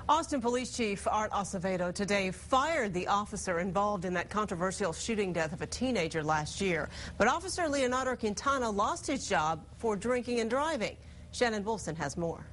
Austin Police Chief Art Acevedo today fired the officer involved in that controversial shooting death of a teenager last year. But Officer Leonardo Quintana lost his job for drinking and driving. Shannon Wolfson has more.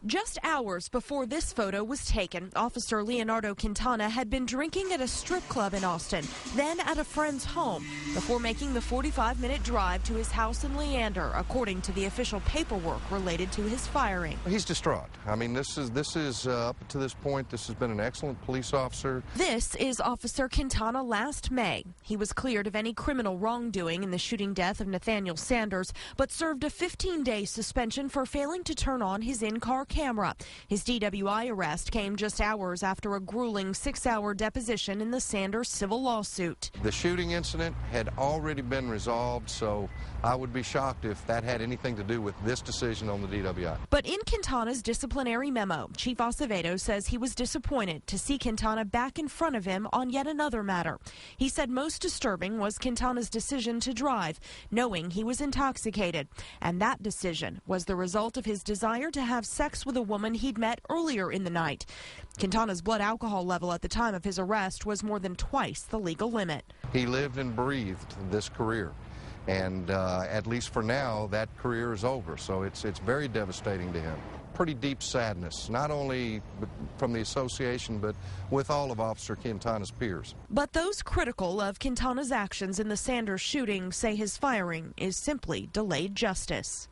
Just hours before this photo was taken, Officer Leonardo Quintana had been drinking at a strip club in Austin, then at a friend's home, before making the 45-minute drive to his house in Leander, according to the official paperwork related to his firing. He's distraught. I mean, this is up to this point, this has been an excellent police officer. This is Officer Quintana last May. He was cleared of any criminal wrongdoing in the shooting death of Nathaniel Sanders, but served a 15-day suspension for failing to turn on his in-car camera. His DWI arrest came just hours after a grueling 6-hour deposition in the Sanders civil lawsuit. The shooting incident had already been resolved, so I would be shocked if that had anything to do with this decision on the DWI. But in Quintana's disciplinary memo, Chief Acevedo says he was disappointed to see Quintana back in front of him on yet another matter. He said most disturbing was Quintana's decision to drive, knowing he was intoxicated. And that decision was the result of his desire to have sex with a woman he'd met earlier in the night. Quintana's blood alcohol level at the time of his arrest was more than twice the legal limit. He lived and breathed this career, and at least for now, that career is over, so it's very devastating to him. Pretty deep sadness, not only from the association, but with all of Officer Quintana's peers. But those critical of Quintana's actions in the Sanders shooting say his firing is simply delayed justice.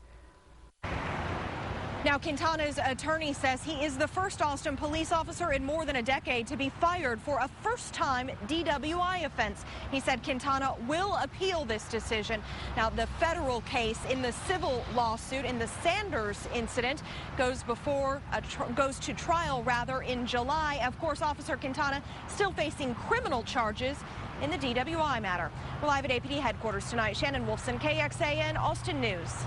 Now, Quintana's attorney says he is the first Austin police officer in more than a decade to be fired for a first-time DWI offense. He said Quintana will appeal this decision. Now, the federal case in the civil lawsuit in the Sanders incident goes to trial in July. Of course, Officer Quintana still facing criminal charges in the DWI matter. We're live at APD headquarters tonight. Shannon Wolfson, KXAN, Austin News.